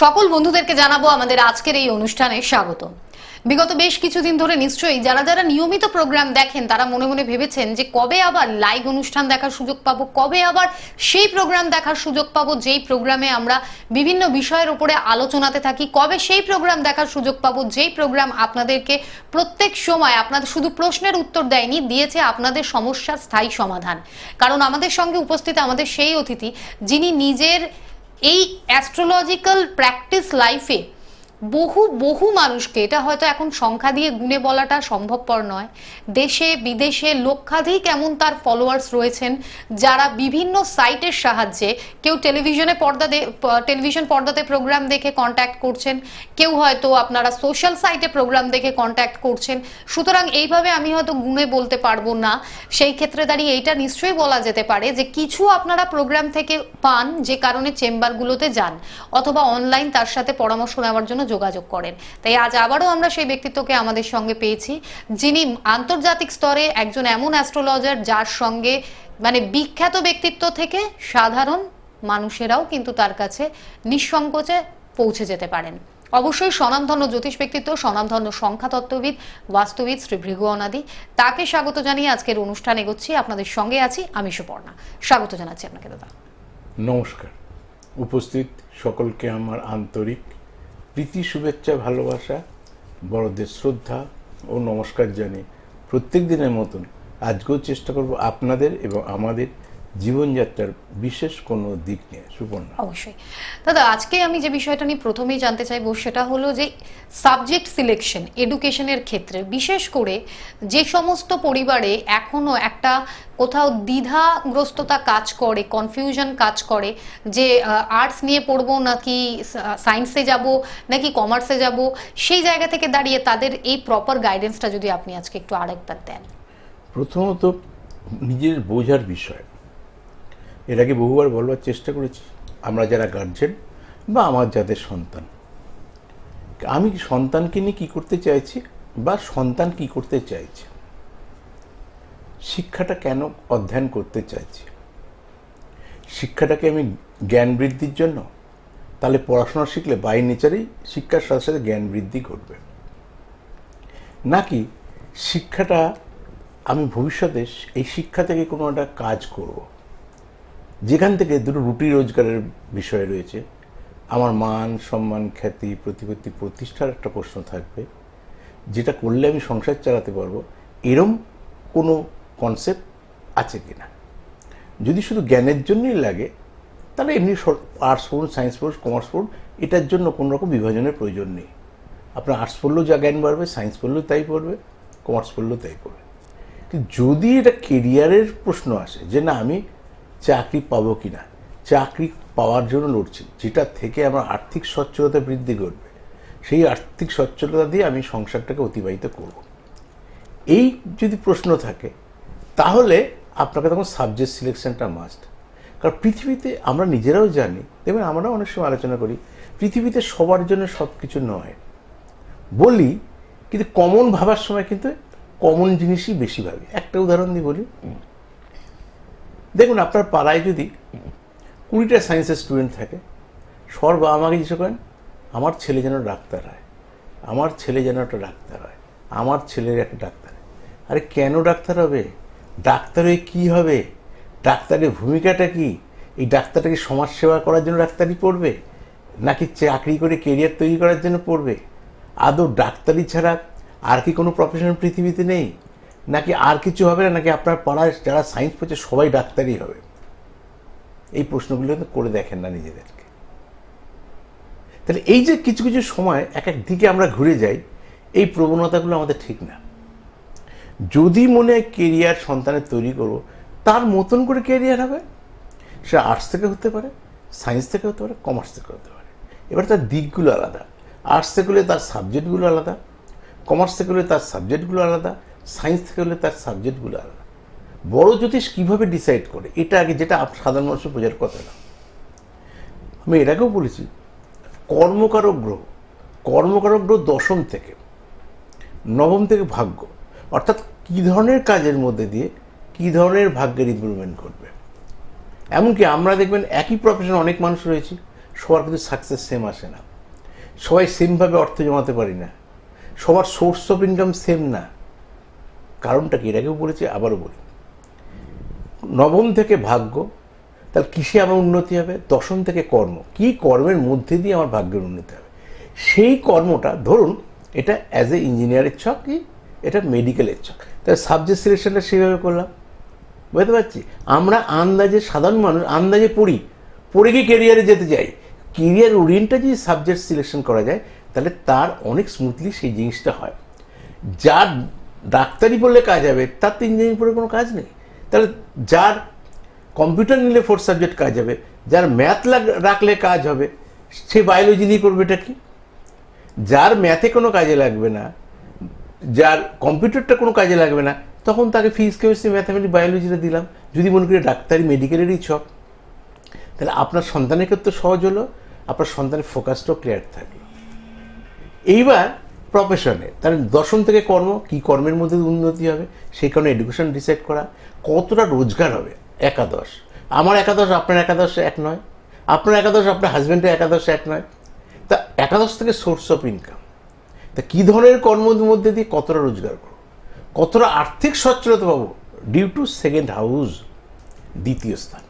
সকল বন্ধুদেরকে জানাবো আমাদের আজকের এই অনুষ্ঠানে স্বাগত। বিগত বেশ কিছুদিন ধরে নিশ্চয়ই যারা যারা নিয়মিত প্রোগ্রাম দেখেন তারা মনে মনে ভেবেছেন যে কবে আবার লাইভ অনুষ্ঠান দেখার সুযোগ পাবো, কবে আবার সেই প্রোগ্রাম দেখার সুযোগ পাবো যেই প্রোগ্রামে আমরা বিভিন্ন বিষয়ের উপরে আলোচনাতে থাকি, কবে সেই প্রোগ্রাম দেখার সুযোগ পাবো যেই প্রোগ্রাম আপনাদেরকে প্রত্যেক সময় আপনাদের শুধু প্রশ্নের উত্তর দেয়নি, দিয়েছে আপনাদের সমস্যার স্থায়ী সমাধান। কারণ আমাদের সঙ্গে উপস্থিত আমাদের সেই অতিথি যিনি নিজের এই অ্যাস্ট্রোলজিক্যাল প্র্যাকটিস লাইফে বহু বহু মানুষকে, এটা হয়তো এখন সংখ্যা দিয়ে গুণে বলাটা সম্ভবপর নয়, দেশে বিদেশে লক্ষাধিক এমন তার ফলোয়ার্স রয়েছেন যারা বিভিন্ন সাইটের সাহায্যে, কেউ টেলিভিশন পর্দাতে প্রোগ্রাম দেখে কন্ট্যাক্ট করছেন, কেউ হয়তো আপনারা সোশ্যাল সাইটে প্রোগ্রাম দেখে কন্ট্যাক্ট করছেন। সুতরাং এইভাবে আমি হয়তো গুণে বলতে পারবো না। সেই ক্ষেত্রে দাঁড়িয়ে এইটা নিশ্চয়ই বলা যেতে পারে যে কিছু আপনারা প্রোগ্রাম থেকে পান যে কারণে চেম্বারগুলোতে যান অথবা অনলাইন তার সাথে পরামর্শ নেওয়ার জন্য যোগাযোগ করেন। তাই আজ আবারও আমরা সেই ব্যক্তিত্বকে আমাদের সঙ্গে পেয়েছি যিনি আন্তর্জাতিক স্তরে একজন এমন অ্যাস্ট্রোলজার যার সঙ্গে বিখ্যাত ব্যক্তিত্ব থেকে সাধারণ মানুষেরাও কিন্তু তার কাছে নিঃসংকোচে পৌঁছে যেতে পারেন। অবশ্যই স্বনামধন্য জ্যোতিষ ব্যক্তিত্ব, স্বনামধন্য সংখ্যাতত্ত্ববিদ, বাস্তুবিদ শ্রী ভৃগু অনাদি, তাকে স্বাগত জানিয়ে আজকের অনুষ্ঠান এগোচ্ছি। আপনাদের সঙ্গে আছি আমি সুপর্ণা। স্বাগত জানাচ্ছি আপনাকে দাদা। নমস্কার। উপস্থিত সকলকে আমার আন্তরিক প্রীতি, শুভেচ্ছা, ভালোবাসা, বড়দের শ্রদ্ধা ও নমস্কার জানিয়ে প্রত্যেক দিনের মতন আজকেও চেষ্টা করব আপনাদের এবং আমাদের জীবনযাত্রার বিশেষ কোনো দিক নিয়ে। সুপর্ণা, অবশ্যই দাদা, আজকে আমি যে বিষয়টা নিয়ে প্রথমেই জানতে চাইবো সেটা হলো যে সাবজেক্ট সিলেকশন এডুকেশনের ক্ষেত্রে, বিশেষ করে যে সমস্ত পরিবারে এখনো একটা কোথাও দ্বিধাগ্রস্ততা কাজ করে, কনফিউশন কাজ করে যে আর্টস নিয়ে পড়বো নাকি সায়েন্সে যাব নাকি কমার্সে যাব, সেই জায়গা থেকে দাঁড়িয়ে তাদের এই প্রপার গাইডেন্সটা যদি আপনি আজকে একটু আরেকবার দেন। প্রথমত নিজের বোঝার বিষয়। এর আগে বহুবার বলবার চেষ্টা করেছি, আমরা যারা গার্জেন বা আমার যাদের সন্তান, আমি সন্তানকে নিয়ে কী করতে চাইছি বা সন্তান কী করতে চাইছে, শিক্ষাটা কেন অধ্যয়ন করতে চাইছি, শিক্ষাটাকে আমি জ্ঞান বৃদ্ধির জন্য, তাহলে পড়াশোনা শিখলে বাই নেচারেই শিক্ষার সাথে সাথে জ্ঞান বৃদ্ধি ঘটবে, নাকি শিক্ষাটা আমি ভবিষ্যতে এই শিক্ষা থেকে কোনো একটা কাজ করব, যেখান থেকে দুটো রুটি রোজগারের বিষয় রয়েছে, আমার মান সম্মান খ্যাতি প্রতিপত্তি প্রতিষ্ঠার একটা প্রশ্ন থাকবে, যেটা করলে আমি সংসার চালাতে পারবো, এরম কোনো কনসেপ্ট আছে কিনা। যদি শুধু জ্ঞানের জন্যই লাগে তাহলে এমনি আর্টস পড়ুন, সায়েন্স পড়ুন, কমার্স পড়ুন, এটার জন্য কোনো রকম বিভাজনের প্রয়োজন নেই। আপনার আর্টস পড়লেও যা জ্ঞান বাড়বে, সায়েন্স পড়লেও তাই পড়বে, কমার্স পড়লেও তাই পড়বে। কিন্তু যদি এটা কেরিয়ারের প্রশ্ন আসে যে না আমি চাকরি পাবো কি না, চাকরি পাওয়ার জন্য লড়ছি, যেটা থেকে আমার আর্থিক সচ্ছলতা বৃদ্ধি ঘটবে, সেই আর্থিক সচ্ছলতা দিয়ে আমি সংসারটাকে অতিবাহিত করব, এই যদি প্রশ্ন থাকে তাহলে আপনাকে তখন সাবজেক্ট সিলেকশনটা মাস্ট। কারণ পৃথিবীতে আমরা নিজেরাও জানি, দেখবেন আমরাও অনেক সময় আলোচনা করি, পৃথিবীতে সবার জন্য সব কিছু নয় বলি, কিন্তু কমন ভাবার সময় কিন্তু কমন জিনিসই বেশি ভাবি। একটা উদাহরণ দিয়ে বলি, দেখুন আপনার পাড়ায় যদি 20টা সায়েন্সের স্টুডেন্ট থাকে, সবার বাবা মাকে জিজ্ঞেস করেন আমার ছেলে যেন ডাক্তার হয়, আমার ছেলে যেন একটা ডাক্তার হয়, আমার ছেলের একটা ডাক্তার হয়। আরে কেন ডাক্তার হবে? ডাক্তার হয়ে কী হবে? ডাক্তারের ভূমিকাটা কি? এই ডাক্তারটাকে সমাজসেবা করার জন্য ডাক্তারি পড়বে, নাকি চাকরি করে কেরিয়ার তৈরি করার জন্য পড়বে? আদৌ ডাক্তারি ছাড়া আর কি কোনো প্রফেশন পৃথিবীতে নেই, নাকি আর কিছু হবে না, নাকি আপনার পাড়ায় যারা সায়েন্স পড়ছে সবাই ডাক্তারই হবে? এই প্রশ্নগুলো কিন্তু করে দেখেন না নিজেদেরকে। তাহলে এই যে কিছু কিছু সময় এক এক দিকে আমরা ঘুরে যাই, এই প্রবণতাগুলো আমাদের ঠিক না। যদি মনে হয় কেরিয়ার সন্তানের তৈরি করবো, তার মতন করে কেরিয়ার হবে, সে আর্টস থেকে হতে পারে, সায়েন্স থেকে হতে পারে, কমার্স থেকে হতে পারে। এবার তার দিকগুলো আলাদা, আর্টস থেকে হলে তার সাবজেক্টগুলো আলাদা, কমার্স থেকে হলে তার সাবজেক্টগুলো আলাদা, সায়েন্স থেকে হলে তার সাবজেক্টগুলো আলাদা। বড় জ্যোতিষ কীভাবে ডিসাইড করে, এটা আগে, যেটা সাধারণ মানুষের বোঝার কথা না। আমি এর আগেও বলেছি, কর্মকারক গ্রহ দশম থেকে নবম থেকে ভাগ্য, অর্থাৎ কী ধরনের কাজের মধ্যে দিয়ে কী ধরনের ভাগ্যের ইমপ্রুভমেন্ট ঘটবে। এমনকি আমরা দেখবেন একই প্রফেশনে অনেক মানুষ রয়েছে, সবার কিন্তু সাকসেস সেম আসে না। সবাই সেমভাবে অর্থ জমাতে পারি না, সবার সোর্স অফ ইনকাম সেম না। কারণটা কি? এর আগেও বলেছি, আবারও বলি। নবম থেকে ভাগ্য, তাহলে কিসে আমার উন্নতি হবে? দশম থেকে কর্ম, কি কর্মের মধ্যে দিয়ে আমার ভাগ্যের উন্নতি হবে। সেই কর্মটা ধরুন এটা অ্যাজ এ ইঞ্জিনিয়ারের ছক, কি এটা মেডিকেলের ছক, তাহলে সাবজেক্ট সিলেকশনটা সেইভাবে করলাম। বুঝতে পারছি? আমরা আন্দাজে, সাধারণ মানুষ আন্দাজে পড়ে গিয়ে কেরিয়ারে যেতে চাই। কেরিয়ার ওরিয়েন্টেড যদি সাবজেক্ট সিলেকশন করা যায় তাহলে তার অনেক স্মুথলি সেই জিনিসটা হয়। যার ডাক্তারি পড়লে কাজ হবে তার তো ইঞ্জিনিয়ারিং পড়ে কোনো কাজ নেই। তাহলে যার কম্পিউটার নিলে 4 সাবজেক্ট কাজ হবে, যার ম্যাথ রাখলে কাজ হবে, সে বায়োলজি নিয়ে করবে এটা কি? যার ম্যাথে কোনো কাজে লাগবে না, যার কম্পিউটারটা কোনো কাজে লাগবে না, তখন তাকে ফিজিক্স, কেমিস্ট্রি, ম্যাথামেটিক্স, বায়োলজিটা দিলাম। যদি মনে করি ডাক্তারি মেডিকেলেরই ছক, তাহলে আপনার সন্তানের ক্ষেত্রে সহজ হলো, আপনার সন্তানের ফোকাসটাও ক্লিয়ার থাকলো। এইবার প্রফেশনে, তাহলে দর্শন থেকে কর্ম, কি কর্মের মধ্যে উন্নতি হবে, সেই কারণে এডুকেশন ডিসাইড করা, কতটা রোজগার হবে। একাদশ, আমার একাদশ আপনার একাদশ এক নয়, আপনার একাদশ আপনার হাজব্যান্ডের একাদশ এক নয়। তা একাদশ থেকে সোর্স অফ ইনকাম, তা কী ধরনের কর্মের মধ্যে দিয়ে কতটা রোজগার করবো, কতটা আর্থিক সচ্ছলতা পাবো ডিউ টু সেকেন্ড হাউস, দ্বিতীয় স্থান।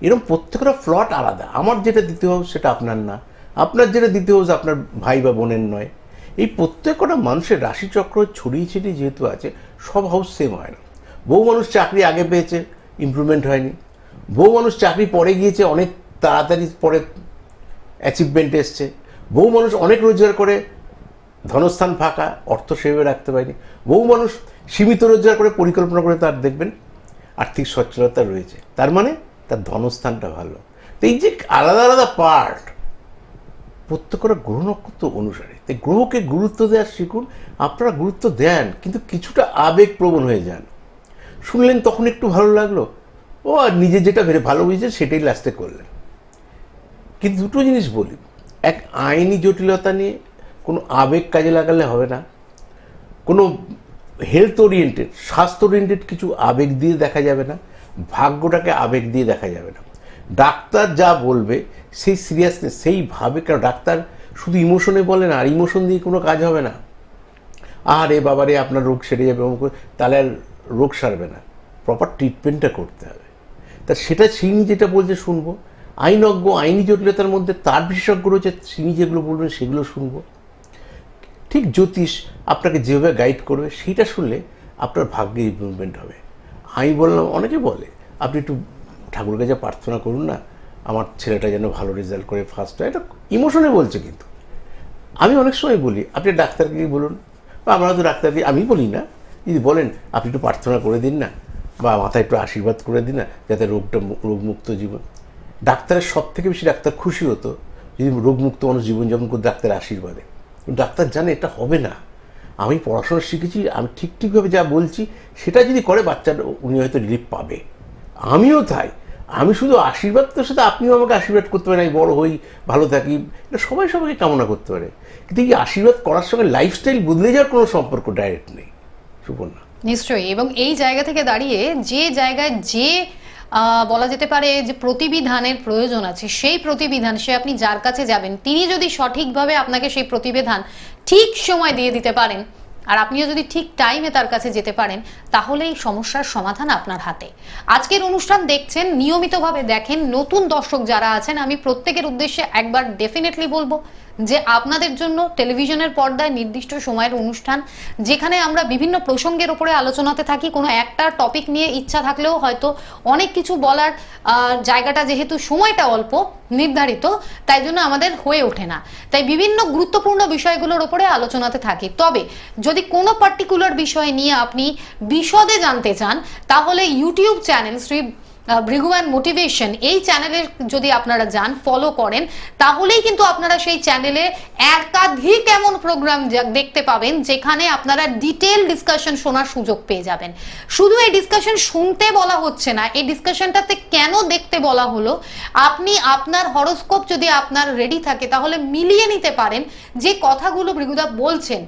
এরকম প্রত্যেকটা প্লট আলাদা। আমার যেটা দ্বিতীয় হাউস সেটা আপনার না, আপনার যেটা দ্বিতীয় হাউস আপনার ভাই বা বোনের নয়। এই প্রত্যেকটা মানুষের রাশিচক্র ছড়িয়ে ছিটিয়ে যেহেতু আছে, সব হাউস সেম হয় না। বহু মানুষ চাকরি আগে পেয়েছে, ইমপ্রুভমেন্ট হয়নি। বহু মানুষ চাকরি পরে গিয়েছে, অনেক তাড়াতাড়ি পরে অ্যাচিভমেন্ট এসছে। বহু মানুষ অনেক রোজগার করে ধনস্থান ফাঁকা, অর্থ সেভাবে রাখতে পারেনি। বহু মানুষ সীমিত রোজগার করে পরিকল্পনা করে তার দেখবেন আর্থিক সচ্ছলতা রয়েছে, তার মানে তার ধনস্থানটা ভালো। তো এই যে আলাদা আলাদা পার্ট, প্রত্যেকটা গ্রহ নক্ষত্র অনুসারে, তাই গ্রহকে গুরুত্ব দেওয়ার শিখুন। আপনারা গুরুত্ব দেন, কিন্তু কিছুটা আবেগপ্রবণ হয়ে যান। শুনলেন তখন একটু ভালো লাগলো, ও আর নিজে যেটা ভালো বুঝছেন সেটাই লাস্টে করলেন। কিন্তু দুটো জিনিস বলি, এক আইনি জটিলতা নিয়ে কোনো আবেগ কাজে লাগালে হবে না। কোনো হেলথ ওরিয়েন্টেড, স্বাস্থ্য ওরিয়েন্টেড কিছু আবেগ দিয়ে দেখা যাবে না, ভাগ্যটাকে আবেগ দিয়ে দেখা যাবে না। ডাক্তার যা বলবে সেই সিরিয়াসনেস সেইভাবে, কারণ ডাক্তার শুধু ইমোশনে বলে না, আর ইমোশন দিয়ে কোনো কাজ হবে না। আরে বাবারে আপনার রোগ সেরে যাবে, তাহলে আর রোগ সারবে না, প্রপার ট্রিটমেন্টটা করতে হবে। তা সেটা তিনি যেটা বলছে শুনবো। আইনজ্ঞ, আইনি জটিলতার মধ্যে তার বিশেষজ্ঞ রয়েছে, তিনি যেগুলো বলবেন সেগুলো শুনবো। ঠিক জ্যোতিষ আপনাকে যেভাবে গাইড করবে সেইটা শুনলে আপনার ভাগ্যে ইমপ্রুভমেন্ট হবে। আমি বললাম, অনেকে বলে আপনি একটু ঠাকুরের কাছে প্রার্থনা করুন না, আমার ছেলেটা যেন ভালো রেজাল্ট করে ফার্স্ট হয়। এটা ইমোশনে বলছে, কিন্তু আমি অনেক সময় বলি আপনি ডাক্তারকে বলুন, বা আমরা তো ডাক্তারকে, আমি বলি না, যদি বলেন আপনি একটু প্রার্থনা করে দিন না, বা মাথায় একটু আশীর্বাদ করে দিন না, যাতে রোগমুক্ত জীবন। ডাক্তারের সব থেকে বেশি ডাক্তার খুশি হতো যদি রোগমুক্ত মানুষ জীবনযাপন করে ডাক্তারের আশীর্বাদে। ডাক্তার জানে এটা হবে না, আমি পড়াশোনা শিখেছি, আমি ঠিকভাবে যা বলছি সেটা যদি করে বাচ্চার, উনি হয়তো রিলিফ পাবে। আমিও তাই, আমি শুধু আশীর্বাদের সাথে আপনিও আমাকে আশীর্বাদ করতে পারেন, আমি বড় হই, ভালো থাকি, এটা সবাই সবাইকে কামনা করতে পারে। কিন্তু এই আশীর্বাদ করার সঙ্গে লাইফস্টাইল বদলে যাওয়ার কোনো সম্পর্ক ডাইরেক্ট নেই। সুপর্ণা, নিশ্চয়ই। এবং এই জায়গা থেকে দাঁড়িয়ে যে জায়গায় যে বলা যেতে পারে যে প্রতিবিধানের প্রয়োজন আছে, সেই প্রতিবিধান সে আপনি যার কাছে যাবেন তিনি যদি সঠিকভাবে আপনাকে সেই প্রতিবিধান ঠিক সময় দিয়ে দিতে পারেন, আর আপনিও যদি ঠিক টাইমে তার কাছে যেতে পারেন, তাহলে এই সমস্যার সমাধান আপনার হাতে। আজকের অনুষ্ঠান দেখছেন, নিয়মিতভাবে দেখেন, নতুন দর্শক যারা আছেন, আমি প্রত্যেকের উদ্দেশ্যে একবার ডেফিনেটলি বলবো যে আপনাদের জন্য টেলিভিশনের পর্দায় নির্দিষ্ট সময়ের অনুষ্ঠান, যেখানে আমরা বিভিন্ন প্রসঙ্গের উপরে আলোচনাতে থাকি। কোনো একটা টপিক নিয়ে ইচ্ছা থাকলেও হয়তো অনেক কিছু বলার জায়গাটা, যেহেতু সময়টা অল্প নির্ধারিত, তাই জন্য আমাদের হয়ে ওঠে না। তাই বিভিন্ন গুরুত্বপূর্ণ বিষয়গুলোর উপরে আলোচনাতে থাকি। তবে যদি কোনো পার্টিকুলার বিষয় নিয়ে আপনি বিশদে জানতে চান, তাহলে ইউটিউব চ্যানেল শ্রী ভৃগুয়ান মোটিভেশন, এই চ্যানেলে যদি আপনারা যান, ফলো করেন, তাহলেই কিন্তু আপনারা সেই চ্যানেলে একাধিক এমন প্রোগ্রাম দেখতে পাবেন যেখানে আপনারা ডিটেল ডিসকাশন শোনার সুযোগ পেয়ে যাবেন। শুধু এই ডিসকাশন শুনতে বলা হচ্ছে না, এই ডিসকাশনটাতে কেন দেখতে বলা হলো, আপনি আপনার হরোস্কোপ যদি আপনার রেডি থাকে তাহলে মিলিয়ে নিতে পারেন যে কথাগুলো ভৃগুদা বলছেন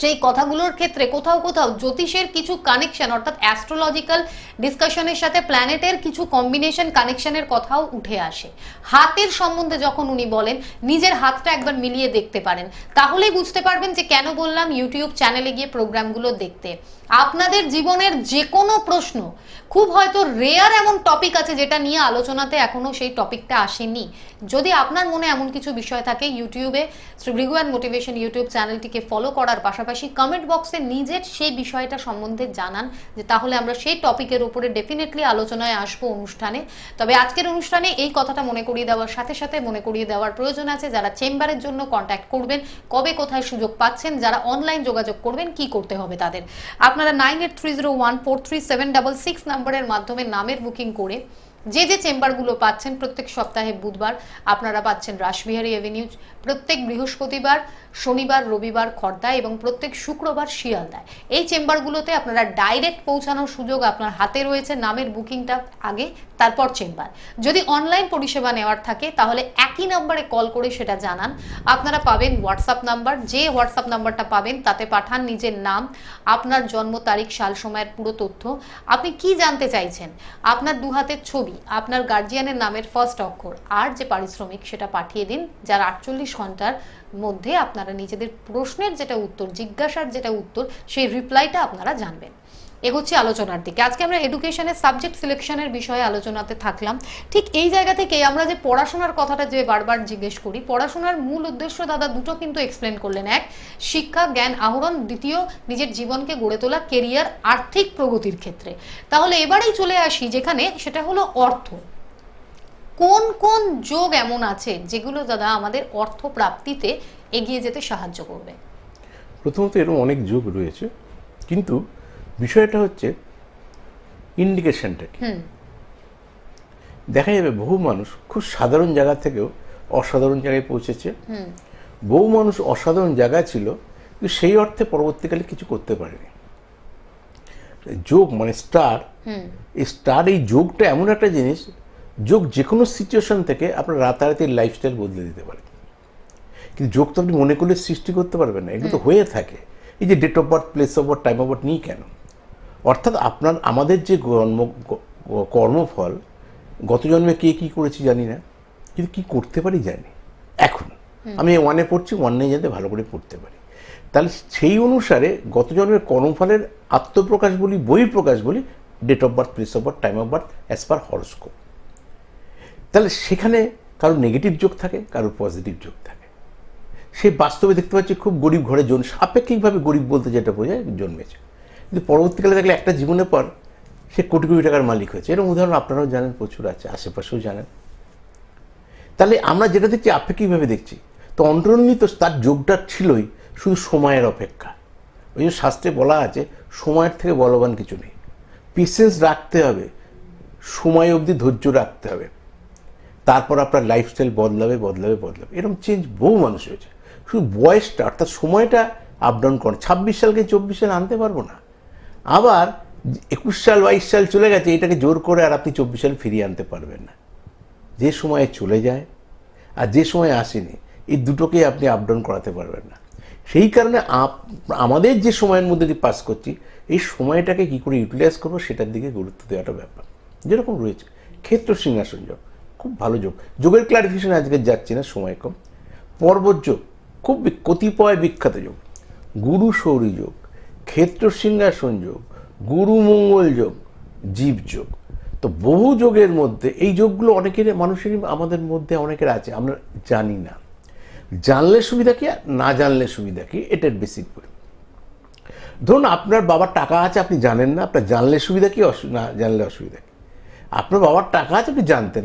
সেই কথাগুলোর ক্ষেত্রে কোথাও কোথাও জ্যোতিষের কিছু কানেকশন অর্থাৎ অ্যাস্ট্রোলজিক্যাল ডিসকাশনের সাথে প্ল্যানেটের কিছু কম্বিনেশন কানেকশনের কথাও উঠে আসে। হাতের সম্বন্ধে যখন উনি বলেন নিজের হাতটা একবার মিলিয়ে দেখতে পারেন, তাহলেই বুঝতে পারবেন যে কেন বললাম ইউটিউব চ্যানেলে গিয়ে প্রোগ্রামগুলো দেখতে। আপনাদের জীবনের যে কোনো প্রশ্ন, খুব হয়তো রেয়ার এমন টপিক আছে যেটা নিয়ে আলোচনাতে এখনো সেই টপিকটা আসেনি। যদি আপনার মনে এমন কিছু বিষয় থাকে, ইউটিউবে Shri Bhrigu and motivation YouTube চ্যানেলটিকে ফলো করার পাশাপাশি কমেন্ট বক্সে নিজের সেই বিষয়টা সম্বন্ধে জানান, যে তাহলে আমরা সেই টপিকের উপরে ডেফিনেটলি আলোচনায় আসবো অনুষ্ঠানে। তবে আজকের অনুষ্ঠানে এই কথাটা মনে করিয়ে দেওয়ার সাথে সাথে মনে করিয়ে দেওয়ার প্রয়োজন আছে, যারা চেম্বারের জন্য কন্ট্যাক্ট করবেন, কবে কোথায় সুযোগ পাচ্ছেন, যারা অনলাইন যোগাযোগ করবেন কি করতে হবে তাদের। আপনারা 9830143766 নম্বরের মাধ্যমে নামের বুকিং করে যে যে চেম্বারগুলো পাচ্ছেন, প্রত্যেক সপ্তাহে বুধবার আপনারা পাচ্ছেন রাসবিহারী এভিনিউ, প্রত্যেক বৃহস্পতিবার, শনিবার, রবিবার খড়দায় এবং প্রত্যেক শুক্রবার শিয়ালদায়। এই চেম্বারগুলোতে আপনারা ডাইরেক্ট পৌঁছানোর সুযোগ আপনার হাতে রয়েছে। নামের বুকিংটা আগে, তারপর চেম্বার। যদি অনলাইন পরিষেবা নেওয়ার থাকে তাহলে একই নম্বরে কল করে সেটা জানান। আপনারা পাবেন হোয়াটসঅ্যাপ নাম্বার, যে হোয়াটসঅ্যাপ নাম্বারটা পাবেন তাতে পাঠান নিজের নাম, আপনার জন্ম তারিখ, সাল, সময়ের পুরো তথ্য, আপনি কি জানতে চাইছেন, আপনার দু হাতের ছবি, আপনার গার্জিয়ানের নামের ফার্স্ট অক্ষর আর যে পারিশ্রমিক সেটা পাঠিয়ে দিন। যার 48 ঘন্টার মধ্যে আপনারা নিজেদের প্রশ্নের যেটা উত্তর, জিজ্ঞাসার যেটা উত্তর, সেই রিপ্লাইটা আপনারা জানবেন। এগোচ্ছি আলোচনার দিকে। আজকে আমরা এডুকেশনের সাবজেক্ট সিলেকশনের বিষয়ে আলোচনাতে থাকলাম। ঠিক এই জায়গা থেকে আমরা যে পড়াশোনার কথাটা যে বারবার জিজ্ঞেস করি, পড়াশোনার মূল উদ্দেশ্য দাদা দুটো কিন্তু এক্সপ্লেন করলেন। এক, শিক্ষা জ্ঞান আহরণ, দ্বিতীয় নিজের জীবনকে গড়ে তোলা, কেরিয়ার, আর্থিক প্রগতির ক্ষেত্রে। তাহলে এবারেই চলে আসি যেখানে, সেটা হলো অর্থ। কোন কোন যোগ এমন আছে যেগুলো দাদা আমাদের অর্থ প্রাপ্তিতে এগিয়ে যেতে সাহায্য করবে? প্রথমত এরকম অনেক যোগ রয়েছে, কিন্তু বিষয়টা হচ্ছে ইন্ডিকেশনটা কি। দেখা যাবে বহু মানুষ খুব সাধারণ জায়গা থেকেও অসাধারণ জায়গায় পৌঁছেছে, বহু মানুষ অসাধারণ জায়গায় ছিল কিন্তু সেই অর্থে পরবর্তীকালে কিছু করতে পারেনি। যোগ মানে স্টার, এই স্টার, এই যোগটা এমন একটা জিনিস, যোগ যে কোনো সিচুয়েশন থেকে আপনার রাতারাতি লাইফস্টাইল বদলে দিতে পারে। কিন্তু যোগ তো আপনি মনে করলে সৃষ্টি করতে পারবেন না, এগুলো তো হয়ে থাকে। এই যে date of birth, place of birth, time of birth নিই কেন, অর্থাৎ আমাদের যে কর্মফল, গত জন্মে কে কী করেছি জানি না, কিন্তু কী করতে পারি জানি। এখন আমি ওয়ানে পড়ছি, ওয়ান নিয়ে যাতে ভালো করে পড়তে পারি, তাহলে সেই অনুসারে গত জন্মের কর্মফলের আত্মপ্রকাশ বলি, বহিঃপ্রকাশ বলি, date of birth, place of birth, time of birth, as per horoscope. তাহলে সেখানে কারোর নেগেটিভ যোগ থাকে, কারোর পজিটিভ যোগ থাকে। সে বাস্তবে দেখতে পাচ্ছি খুব গরিব ঘরে সাপেক্ষিকভাবে গরিব বলতে যেটা বোঝায় জন্মেছে, কিন্তু পরবর্তীকালে দেখলে একটা জীবনের পর সে কোটি কোটি টাকার মালিক হয়েছে। এরকম উদাহরণ আপনারাও জানেন, প্রচুর আছে, আশেপাশেও জানেন। তাহলে আমরা যেটা দেখছি আপেক্ষিকভাবে দেখছি, তো অন্তর্নিহিত তার যোগটা ছিলই শুধু সময়ের অপেক্ষা। ওই যে শাস্ত্রে বলা আছে, সময়ের থেকে বলবান কিছু নেই। পেশেন্স রাখতে হবে, সময় অবধি ধৈর্য রাখতে হবে, তারপর আপনার লাইফস্টাইল বদলাবে বদলাবে বদলাবে। এরকম চেঞ্জ বহু মানুষ হয়েছে। শুধু বয়সটা অর্থাৎ সময়টা আপ ডাউন করে, 26 সালকে 24 সাল আনতে পারবো না। আবার 21 সাল 22 সাল চলে গেছে, এটাকে জোর করে আর আপনি 24 সাল ফিরিয়ে আনতে পারবেন না। যে সময়ে চলে যায় আর যে সময় আসেনি, এই দুটোকেই আপনি আপ ডাউন করাতে পারবেন না। সেই কারণে আমাদের যে সময়ের মধ্যে দিয়ে পাস করছি, এই সময়টাকে কী করে ইউটিলাইজ করবো সেটার দিকে গুরুত্ব দেওয়াটা ব্যাপার। যেরকম রয়েছে ক্ষেত্র সিংহাসন যোগ, খুব ভালো যোগ। যোগের ক্লারিফিকেশন আজকে যাচ্ছি না, সময় কম। পর্বত যোগ খুব কতিপয় বিখ্যাত যোগ, গুরু সৌরী যোগ, ক্ষেত্র সিংহাসন যোগ, গুরু মঙ্গল যোগ, জীব যোগ। তো বহু যোগের মধ্যে এই যোগগুলো অনেকের মানুষেরই আমাদের মধ্যে অনেকের আছে, আমরা জানি না। জানলে সুবিধা কি আর না জানলে সুবিধা কি, এটার বেসিক করে। ধরুন আপনার বাবার টাকা আছে, আপনি জানেন না, আপনার জানলে সুবিধা কি, না জানলে অসুবিধা কি। আপনার বাবার টাকা আছে, আপনি জানতেন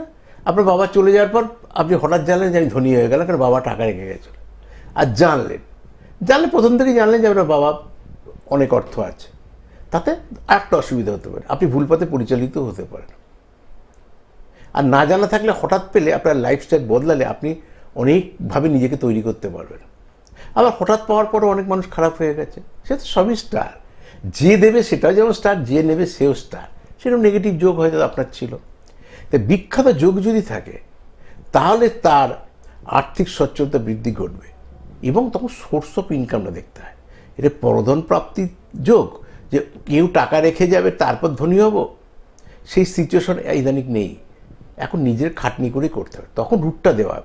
না। আপনার বাবা চলে যাওয়ার পর আপনি হঠাৎ জানলেন যে আমি ধনী হয়ে গেলাম, কারণ বাবা টাকা রেখে গেছিল। আর জানলে প্রথম থেকেই জানলেন যে আপনার বাবা অনেক অর্থ আছে, তাতে একটা অসুবিধা হতে পারে, আপনি ভুল পথে পরিচালিত হতে পারেন। আর না জানা থাকলে হঠাৎ পেলে আপনার লাইফস্টাইল বদলালে আপনি অনেকভাবে নিজেকে তৈরি করতে পারবেন। আবার হঠাৎ পাওয়ার পরও অনেক মানুষ খারাপ হয়ে গেছে, সে তো সবই স্টার। যে দেবে সেটাও যেমন স্টার, যে নেবে সেও স্টার। সেরকম নেগেটিভ যোগ হয়তো আপনার ছিল। তাই বিখ্যাত যোগ যদি থাকে তাহলে তার আর্থিক সচ্ছলতা বৃদ্ধি ঘটবে, এবং তখন সোর্স অফ ইনকামটা দেখতে হয়। এটা পরধন প্রাপ্তির যোগ যে কেউ টাকা রেখে যাবে তারপর ধনী হব, সেই সিচুয়েশন ইদানিং নেই। এখন নিজের খাটনি করে করতে হবে, তখন রুটটা দেওয়া।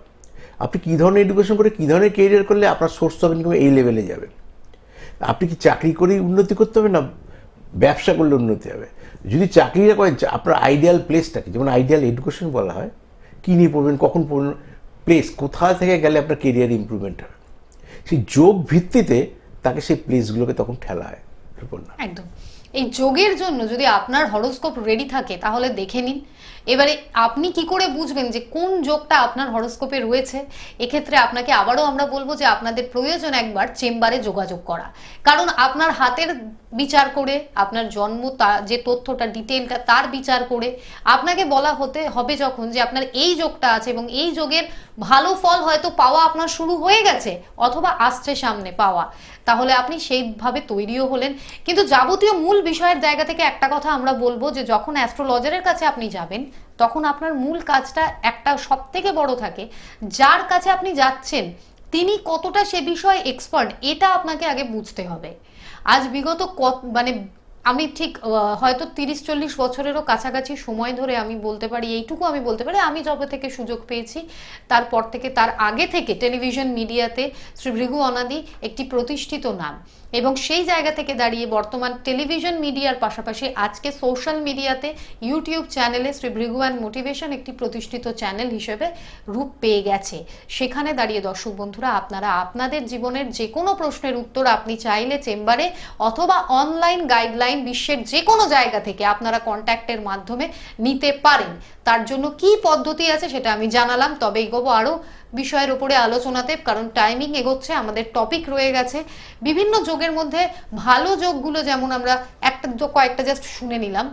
আপনি কী ধরনের এডুকেশন করে কী ধরনের কেরিয়ার করলে আপনার সোর্স অফ ইনকাম এই লেভেলে যাবে। আপনি কি চাকরি করেই উন্নতি করতে হবে, না ব্যবসা করলে উন্নতি হবে? যদি চাকরিটা করেন, আপনার আইডিয়াল প্লেসটাকে, যেমন আইডিয়াল এডুকেশন বলা হয়, কী নিয়ে পড়বেন, কখন পড়বেন, প্লেস কোথা থেকে গেলে আপনার কেরিয়ার ইমপ্রুভমেন্ট হবে, সেই যোগ ভিত্তিতে তাকে সেই প্লেসগুলোকে তখন ঠেলা হয়। একদম। এই যোগের জন্য যদি আপনার হরোস্কোপ রেডি থাকে তাহলে দেখে নিন। এবারে আপনি কি করে বুঝবেন যে কোন যোগটা আপনার হরোস্কোপে রয়েছে? এক্ষেত্রে আপনাকে আবারও আমরা বলবো যে আপনাদের প্রয়োজন একবার চেম্বারে যোগাযোগ করা, কারণ আপনার হাতের বিচার করে, আপনার জন্ম যে তথ্যটা ডিটেলটা তার বিচার করে আপনাকে বলা হতে হবে যখন যে আপনার এই যোগটা আছে এবং এই যোগের ভালো ফল হয়তো পাওয়া আপনার শুরু হয়ে গেছে অথবা আসছে সামনে পাওয়া, তাহলে আপনি সেইভাবে তৈরিও হলেন। কিন্তু যাবতীয় মূল বিষয়ের জায়গা থেকে একটা কথা আমরা বলবো যে যখন অ্যাস্ট্রোলজারের কাছে আপনি যাবেন তখন আপনার মূল কাজটা একটা সব থেকে বড় থাকে, যার কাছে আপনি যাচ্ছেন তিনি কতটা সে বিষয়ে এক্সপার্ট এটা আপনাকে আগে বুঝতে হবে। আজ বিগত মানে আমি ঠিক হয়তো 30-40 বছরেরও কাছাকাছি সময় ধরে আমি বলতে পারি, এইটুকু আমি বলতে পারি, আমি যবে থেকে সুযোগ পেয়েছি তারপর থেকে, তার আগে থেকে টেলিভিশন মিডিয়াতে শ্রী ভৃগু অনাদি একটি প্রতিষ্ঠিত নাম, এবং সেই জায়গা থেকে দাঁড়িয়ে বর্তমান টেলিভিশন মিডিয়ার পাশাপাশি আজকে সোশ্যাল মিডিয়াতে ইউটিউব চ্যানেলে শ্রী ভৃগু অ্যান্ড মোটিভেশন একটি প্রতিষ্ঠিত চ্যানেল হিসেবে রূপ পেয়ে গেছে। সেখানে দাঁড়িয়ে দর্শক বন্ধুরা আপনারা আপনাদের জীবনের যে কোনো প্রশ্নের উত্তর আপনি চাইলে চেম্বারে অথবা অনলাইন গাইডলাইন বিশ্বের যে কোনো জায়গা থেকে আপনারা কন্ট্যাক্টের মাধ্যমে নিতে পারেন। তার জন্য কি পদ্ধতি আছে সেটা আমি জানালাম, তবে এগোবো আরও বিষয়ের উপরে আলোচনাতে, কারণ টাইমিং এগোচ্ছে, আমাদের টপিক রয়ে গেছে। বিভিন্ন যোগের মধ্যে ভালো যোগগুলো যেমন আমরা কয়েকটা জাস্ট শুনে নিলাম,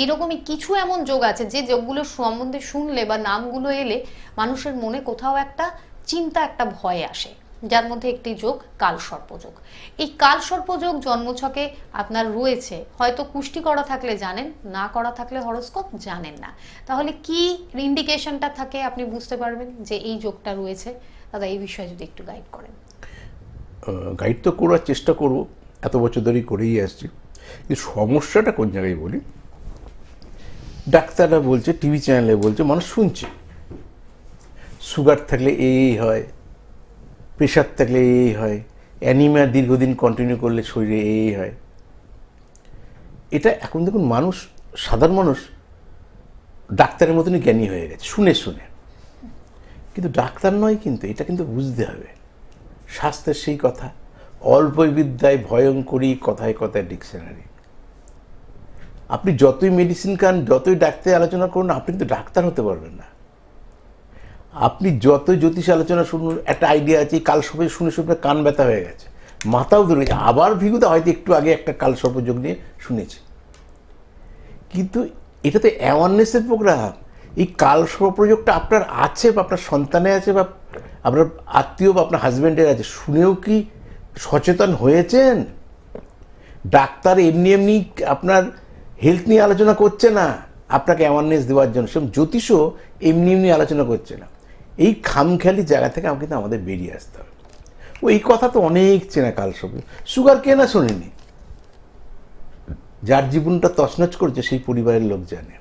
এরকমই কিছু এমন যোগ আছে যে যোগগুলো সম্বন্ধে শুনলে বা নামগুলো এলে মানুষের মনে কোথাও একটা চিন্তা, একটা ভয় আসে, যার মধ্যে একটি যোগ কালসর্পযোগ। এই কালসর্পযোগ জন্মছকে আপনার রয়েছে, হয়তো কুষ্টি করা থাকলে জানেন, না করা থাকলে হরোস্কোপ জানেন না। তাহলে কি ইন্ডিকেশনটা থাকে আপনি বুঝতে পারবেন যে এই যোগটা রয়েছে? দাদা এই বিষয়ে যদি একটু গাইড করেন। গাইড তো করার চেষ্টা করব, এত বছর ধরেই করেই আসছি। কিন্তু সমস্যাটা কোন জায়গায় বলি, ডাক্তাররা বলছে, টিভি চ্যানেলে বলছে, মানুষ শুনছে সুগার থাকলে এই হয়, প্রেশার থাকলে এই হয়, অ্যানিমিয়া দীর্ঘদিন কন্টিনিউ করলে শরীরে এই হয়। এটা এখন দেখুন মানুষ, সাধারণ মানুষ ডাক্তারের মতনই জ্ঞানী হয়ে গেছে শুনে শুনে, কিন্তু ডাক্তার নয়। কিন্তু এটা কিন্তু বুঝতে হবে, স্বাস্থ্যের সেই কথা, অল্প বিদ্যায় ভয়ঙ্করী, কথায় কথায় ডিকশনারি। আপনি যতই মেডিসিন খান, যতই ডাক্তার আলোচনা করুন, আপনি কিন্তু ডাক্তার হতে পারবেন না। আপনি যতই জ্যোতিষ আলোচনা শুনুন, একটা আইডিয়া আছে, কালসর্প শুনে শুনে কান ব্যথা হয়ে গেছে, মাথাও ধরে গেছে। আবার ভিগুতে হয়তো একটু আগে একটা কালসর্প যোগ নিয়ে শুনেছি, কিন্তু এটা তো অ্যাওয়ারনেসের প্রোগ্রাম। এই কালসর্প যোগটা আপনার আছে বা আপনার সন্তানে আছে বা আপনার আত্মীয় বা আপনার হাজব্যান্ডের আছে, শুনেও কি সচেতন হয়েছেন? ডাক্তার এমনি এমনি আপনার হেলথ নিয়ে আলোচনা করছে না আপনাকে অ্যাওয়ারনেস দেওয়ার জন্য, সেরকম জ্যোতিষও এমনি এমনি আলোচনা করছে না। এই খামখেয়ালি জায়গা থেকে কিন্তু আমাদের বেরিয়ে আসতে হবে। ওই কথা তো অনেক চেনা কালসর্প। সুগার কে না শোনেনি? যার জীবনটা তছনছ করেছে সেই পরিবারের লোক জানে।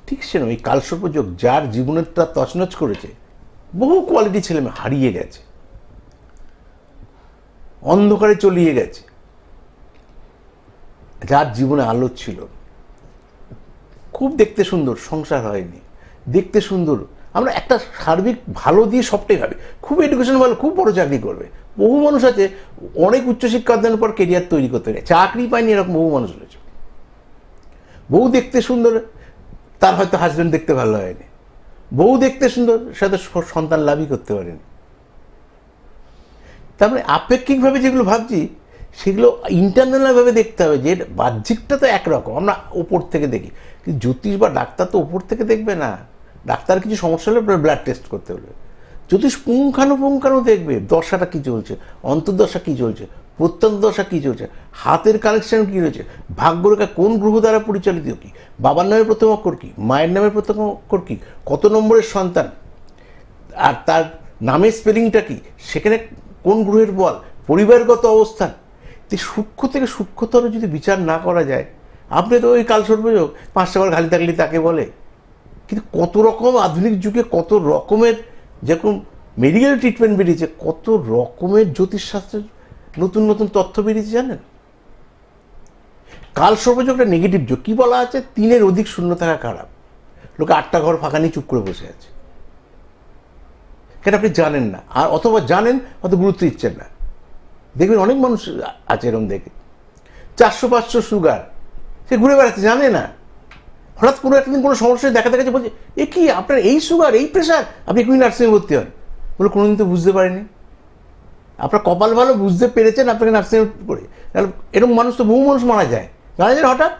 ঠিক সেরকম এই কালসর্প যোগ যার জীবনেরটা তছনছ করেছে, বহু কোয়ালিটি ছেলে মেয়ে হারিয়ে গেছে, অন্ধকারে চলিয়ে গেছে। যার জীবনে আলো ছিল, খুব দেখতে সুন্দর, সংসার হয়নি, দেখতে সুন্দর, আমরা একটা সার্বিক ভালো দিয়ে সবটাই ভাবি, খুব এডুকেশন ভালো, খুব বড় চাকরি করবে। বহু মানুষ আছে অনেক উচ্চশিক্ষা অধ্যয়নের পর কেরিয়ার তৈরি করতে পারে, চাকরি পায়নি, এরকম বহু মানুষ রয়েছে। বহু দেখতে সুন্দর, তার হয়তো হাজব্যান্ড দেখতে ভালো হয়নি। বহু দেখতে সুন্দর, সাথে সন্তান লাভই করতে পারেনি। তার মানে আপেক্ষিকভাবে যেগুলো ভাবছি সেগুলো ইন্টারনালভাবে দেখতে হবে, যে বাহ্যিকটা তো একরকম, আমরা ওপর থেকে দেখি, কিন্তু জ্যোতিষ বা ডাক্তার তো ওপর থেকে দেখবে না। ডাক্তার কিছু সমস্যা হলে ব্লাড টেস্ট করতে হলে, জ্যোতিষ পুঙ্খানুপুঙ্খানু দেখবে দশাটা কী চলছে, অন্তর্দশা কী চলছে, প্রত্যন্ত দশা কী চলছে, হাতের কানেকশন কী রয়েছে, ভাগ্যরেখা কোন গ্রহ দ্বারা পরিচালিত, কী বাবার নামের প্রথম অক্ষর কী, মায়ের নামের প্রথম অক্ষর কী, কত নম্বরের সন্তান, আর তার নামের স্পেলিংটা কি, সেখানে কোন গ্রহের বল, পরিবারগত অবস্থান, এই সূক্ষ্ম থেকে সূক্ষ্মতর যদি বিচার না করা যায়, আপনি তো ওই কালসর্পযোগ 5 টাকার খালি থাকলে তাকে বলে। কিন্তু কত রকম আধুনিক যুগে কত রকমের, যেরকম মেডিকেল ট্রিটমেন্ট বেরিয়েছে, কত রকমের জ্যোতিষশাস্ত্রের নতুন নতুন তথ্য বেরিয়েছে জানেন। কালসর্পযোগটা নেগেটিভ যোগ। কি বলা আছে? 3-এর অধিক শূন্য থাকা খারাপ। লোকে 8টা ঘর ফাঁকা নিয়ে চুপ করে বসে আছে, কেন আপনি জানেন না, আর অথবা জানেন হয়তো গুরুত্ব দিচ্ছেন না। দেখবেন অনেক মানুষ আছে এরকম, দেখে 400-500 সুগার, সে ঘুরে বেড়াচ্ছে, জানে না। হঠাৎ কোনো একদিন কোনো সমস্যা দেখা গেছে, বলছে এ কি আপনার এই সুগার, এই প্রেশার, আপনি এখনই নার্সিংয়ে ভর্তি হন। বলে কোনোদিন তো বুঝতে পারেনি। আপনার কপাল ভালো, বুঝতে পেরেছেন, আপনাকে নার্সিংয়ে করে। তাহলে এরকম মানুষ তো বহু মানুষ মারা যায় হঠাৎ।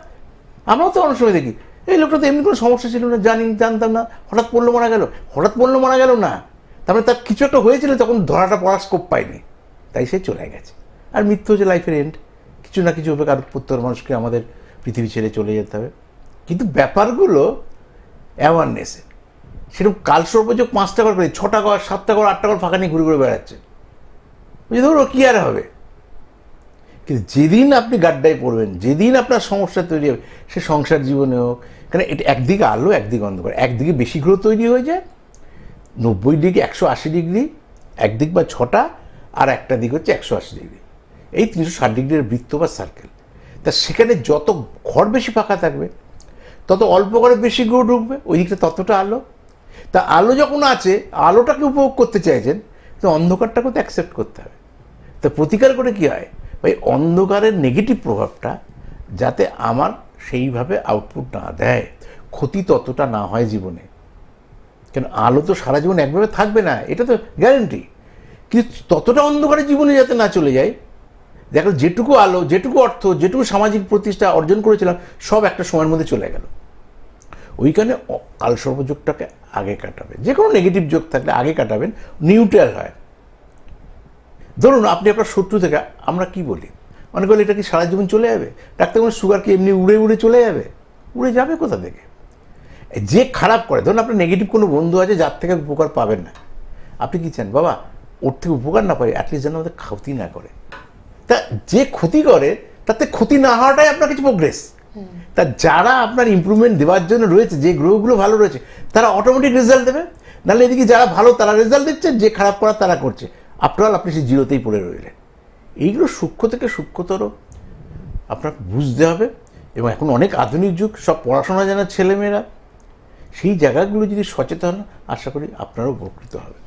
আমরাও তো অনেক সময় দেখি, এই লোকটা তো এমনি কোনো সমস্যা ছিল না, জানতাম না, হঠাৎ পড়লো মারা গেল না। তারপরে তার কিছু একটা হয়েছিল, তখন ধরাটা পড়ার স্কোপ পায়নি, তাই সে চলে গেছে। আর মৃত্যু হচ্ছে লাইফের এন্ড। কিছু না কিছু হবে, কারো প্রত্যেক মানুষকে আমাদের পৃথিবী ছেড়ে চলে যেতে হবে। কিন্তু ব্যাপারগুলো অ্যাওয়ারনেসে, সেরকম কালসর্পযোগ 5টা ঘর করে 6টা ঘর, 7টা ঘর, 8টা ঘর ফাঁকা নিয়ে ঘুরে ঘুরে বেড়াচ্ছে, বুঝে ধরো কি আর হবে। কিন্তু যেদিন আপনি গাড্ডায় পড়বেন, যেদিন আপনার সমস্যা তৈরি হবে, সে সংসার জীবনে হোক, কারণ এটা একদিকে আলো, একদিকে অন্ধকার, একদিকে বেশি গ্রহ তৈরি হয়ে যায় 90 ডিগ্রি 180 ডিগ্রি একদিক বা 6টা, আর একটা দিক হচ্ছে 180 ডিগ্রি, এই 360 ডিগ্রির বৃত্ত বা সার্কেল। তা সেখানে যত ঘর বেশি ফাঁকা থাকবে, তত অল্প করে বেশি গ্রহ ঢুকবে, ওই দিকটা ততটা আলো। তা আলো যখন আছে, আলোটাকে উপভোগ করতে চাইছেন, তো অন্ধকারটাকেও তো অ্যাকসেপ্ট করতে হবে। তা প্রতিকার করে কি হয়, ওই অন্ধকারের নেগেটিভ প্রভাবটা যাতে আমার সেইভাবে আউটপুট না দেয়, ক্ষতি ততটা না হয় জীবনে। কেন আলো তো সারা জীবন একভাবে থাকবে না, এটা তো গ্যারেন্টি। কিন্তু ততটা অন্ধকারে জীবনে যাতে না চলে যায়, দেখো যেটুকু আলো, যেটুকু অর্থ, যেটুকু সামাজিক প্রতিষ্ঠা অর্জন করেছিলাম, সব একটা সময়ের মধ্যে চলে গেল। ওইখানে কালসর্পযোগটাকে আগে কাটাবে। যে কোনো নেগেটিভ যোগ থাকলে আগে কাটাবেন, নিউট্রাল হয়। ধরুন আপনি আপনার শত্রু থেকে, আমরা কি বলি, মনে করলে এটা কি সারা জীবন চলে যাবে? ডাক্তার বলেন সুগার কি এমনি উড়ে উড়ে চলে যাবে? উড়ে যাবে কোথা থেকে? যে খারাপ করে, ধরুন আপনার নেগেটিভ কোনো বন্ধু আছে যার থেকে উপকার পাবেন না, আপনি কি চান বাবা ওর থেকে উপকার না পাই, অ্যাটলিস্ট যেন আমাদের ক্ষতি না করে। তা যে ক্ষতি করে, তাতে ক্ষতি না হওয়াটাই আপনার কিছু প্রোগ্রেস। তা যারা আপনার ইমপ্রুভমেন্ট দেওয়ার জন্য রয়েছে, যে গ্রহগুলো ভালো রয়েছে, তারা অটোমেটিক রেজাল্ট দেবে। নাহলে এদিকে যারা ভালো তারা রেজাল্ট দিচ্ছে, যে খারাপ করা তারা করছে, আপনি সেই জিরোতেই পড়ে রইলেন। এইগুলো সূক্ষ্ম থেকে সূক্ষ্মতর আপনার বুঝতে হবে। এবং এখন অনেক আধুনিক যুগ, সব পড়াশোনা জানা ছেলেমেয়েরা, সেই জায়গাগুলো যদি সচেতন, আশা করি আপনারাও উপকৃত হবে।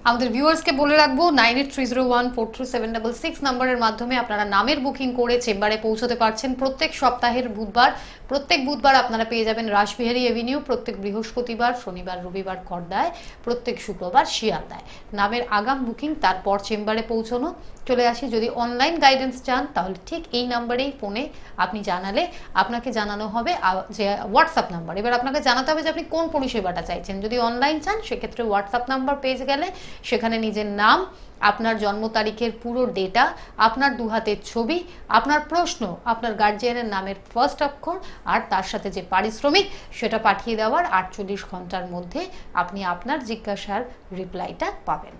আমাদের ভিউয়ার্সকে বলে রাখবো 9830143766 নম্বরের মাধ্যমে আপনারা নামের বুকিং করে চেম্বারে পৌঁছতে পারছেন। প্রত্যেক সপ্তাহের বুধবার, প্রত্যেক বুধবার আপনারা পেয়ে যাবেন রাসবিহারী এভিনিউ, প্রত্যেক বৃহস্পতিবার, শনিবার, রবিবার খড়দায়, প্রত্যেক শুক্রবার শিয়ালদায়। নামের আগাম বুকিং, তারপর চেম্বারে পৌঁছানো। চলে আসি, যদি অনলাইন গাইডেন্স চান তাহলে ঠিক এই নাম্বারেই ফোনে আপনি জানালে আপনাকে জানানো হবে, যে হোয়াটসঅ্যাপ নাম্বার, এবার আপনাকে জানাতে হবে যে আপনি কোন পরিষেবাটা চাইছেন। যদি অনলাইন চান সেক্ষেত্রে হোয়াটসঅ্যাপ নাম্বার পেয়ে গেলে সেখানে নিজের নাম, আপনার জন্ম তারিখের পুরো ডেটা, আপনার 2 হাতের ছবি, আপনার প্রশ্ন, আপনার গার্জিয়ানের নামের ফার্স্ট অক্ষর, আর তার সাথে যে পারিশ্রমিক সেটা পাঠিয়ে দেওয়ার 48 ঘন্টার মধ্যে আপনি আপনার জিজ্ঞাসার রিপ্লাইটা পাবেন।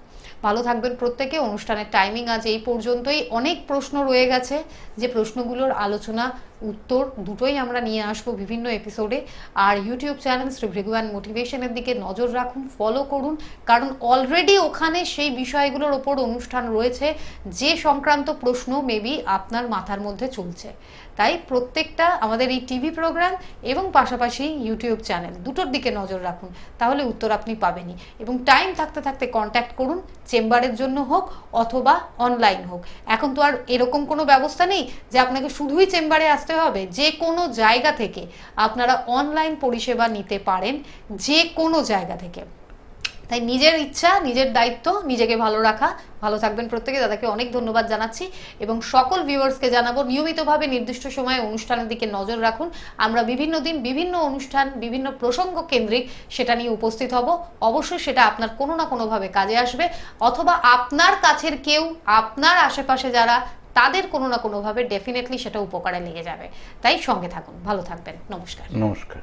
ভালো থাকবেন প্রত্যেকে। অনুষ্ঠানের টাইমিং আজ এই পর্যন্তই। অনেক প্রশ্ন রয়ে গেছে, যে প্রশ্নগুলোর আলোচনা উত্তর দুটোই আমরা নিয়ে আসবো বিভিন্ন এপিসোডে। আর ইউটিউব চ্যানেল শ্রী ভৃগুয়ান মোটিভেশনের দিকে নজর রাখুন, ফলো করুন, কারণ অলরেডি ওখানে সেই বিষয়গুলোর ওপর অনুষ্ঠান রয়েছে যে সংক্রান্ত প্রশ্ন মেবি আপনার মাথার মধ্যে চলছে। তাই প্রত্যেকটা আমাদের এই টিভি প্রোগ্রাম এবং পাশাপাশি ইউটিউব চ্যানেল দুটোর দিকে নজর রাখুন, তাহলে উত্তর আপনি পাবেনই। এবং টাইম থাকতে থাকতে কন্ট্যাক্ট করুন, চেম্বারের জন্য হোক অথবা অনলাইন হোক। এখন তো আর এরকম কোনো ব্যবস্থা নেই যে আপনাকে শুধুই চেম্বারে আসতে হবে, যে কোনো জায়গা থেকে আপনারা অনলাইন পরিষেবা নিতে পারেন, যে কোনো জায়গা থেকে। তাই নিজের ইচ্ছা, নিজের দায়িত্ব, নিজেকে ভালো রাখা। ভালো থাকবেন প্রত্যেকে। দাদাকে অনেক ধন্যবাদ জানাচ্ছি এবং সকল ভিউয়ার্সকে জানাবো নিয়মিতভাবে নির্দিষ্ট সময়ে অনুষ্ঠানের দিকে নজর রাখুন। আমরা বিভিন্ন দিন বিভিন্ন অনুষ্ঠান, বিভিন্ন প্রসঙ্গ কেন্দ্রিক সেটা নিয়ে উপস্থিত হব। অবশ্যই সেটা আপনার কোনো না কোনোভাবে কাজে আসবে, অথবা আপনার কাছের কেউ, আপনার আশেপাশে যারা, তাদের কোনো না কোনোভাবে ডেফিনেটলি সেটা উপকারে লেগে যাবে। তাই সঙ্গে থাকুন, ভালো থাকবেন। নমস্কার। নমস্কার।